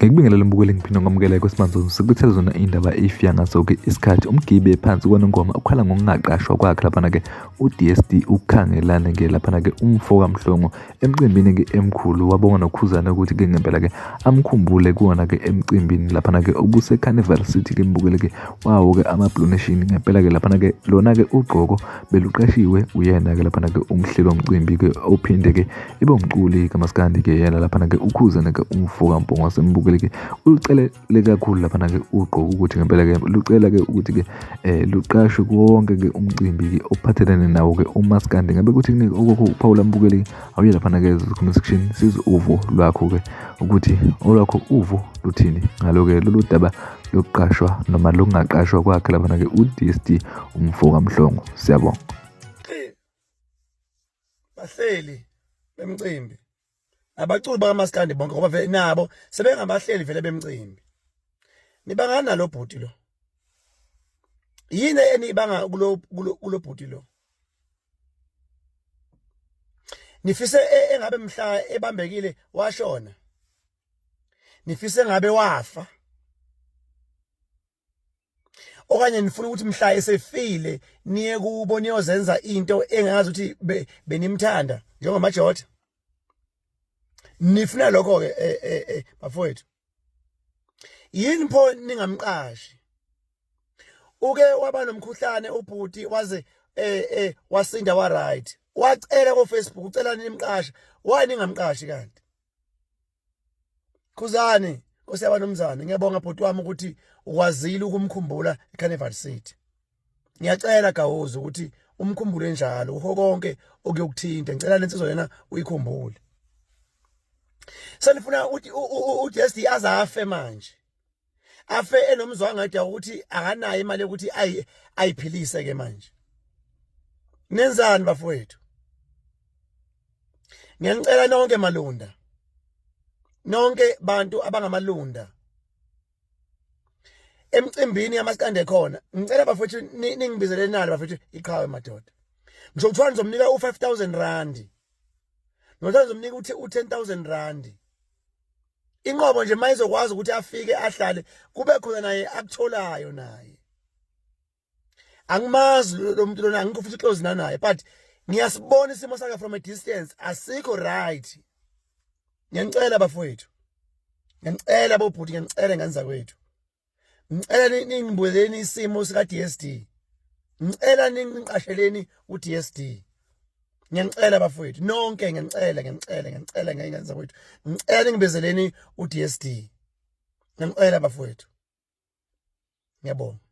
Ngikubingelela mbukeli ngiphinde ngamukela kwesimanje sikuthela zona indaba efika ngaso-ke isikhathi umgibe phansi kwanongoma ukhala ngokungaqashwa kwakhe laphana-ke u-DSD ukukhangelana-ke laphana-ke umfo kaMhlongo emcimbini-ke emkhulu wabonga nokhuzana ukuthi-ke ngempela-ke amkhumbule kuwona-ke emcimbini laphana-ke obuse-Carnival City-ke mbukele-ke wawo-ke ama-Blue Nation ngempela-ke laphana-ke lona-ke ugqoko beluqashiwe uyena-ke laphana-ke umhleli womcimbi-ke ophinde-ke ibe umculi kamaskandi-ke yena laphana-ke ukhuzana-ke umfo kaMpongo wasembukele ucelele kakhulu laphana-ke ugqoka ukuthi ngempela-ke lucela-ke ukuthi-ke luqashwe wonke-ke umcimbi-ke ophathelene nawo-ke umaskandi ngabe kuthi kunike okokho uPaula Mbukeli awuye laphana-ke comment section sizwe uvo lwakho-ke ukuthi olwakho uvo luthini ngalo-ke lolu daba lokuqashwa noma lokungaqashwa kwakhe laphana-ke u-DSD umfo kaMhlongo. Siyabonga bahleli bemcimbi abaculi bakaMaskandi bonke ngoba vele nabo sebengabahleli vele bemcimbi. Nibangana nalo bhuti lo. Yini enibanga kulo bhuti lo? Nifise engabe mhla ebambekile washona. Nifise engabe wafa. Okanye nifuna ukuthi mhla esefile niye kubo niyozenza into engazi ukuthi benimthanda njengamaJota. Nifuna lokho-ke bafowethu. Yini pho ningamqashi? Uke waba nomkhuhlane ubhuti waze wasinda wa right. Wacela ku Facebook ucela nimqashe. Why ningamqashi kanti? Khuzani oseyabanumzane ngiyabonga bhuti wami ukuthi ukwazile ukumkhumbula eCarnival City. Ngiyacela Gawozo ukuthi umkhumbule njalo ukho konke okuyokuthinta. Ngicela lensizwa yena uyikhumbule. Sanifuna ukuthi uDSD azafe manje. Afe enomzwangada ukuthi akanayo imali yokuthi ayiphilise ke manje. Nenzani bafowethu? Ngiyanicela nonke malunda. Nonke bantu abangamalunda. Emcimbini yamaskande ekhona. Ngicela bafowethu ningibizele nalo bafowethu iqhawe madoda. Ngisho kuthiwa ngizomnika u5,000 rand. Ngizothi ngizomnika u10,000 rand. Inqobo nje mayizokwazi ukuthi afike ahlale kube khona naye akutholayo naye. Angimazi lo muntu lona ngikho futhi close naye but ngiyasibona isimo sakhe from a distance asikho right. Ngiyanicela bafowethu. Ngiyanicela bobhuti ngiyanicela ngani zakwethu. Ngicela ningibuzeni isimo sika DSD. Ngicela ningiqasheleni uDSD. Ngiyanicela bafowethu nonke ngiyanicela ngani zakwethu. Ngicela ningibezeleni uDSD. Ngiyacela bafowethu. Ngiyabonga.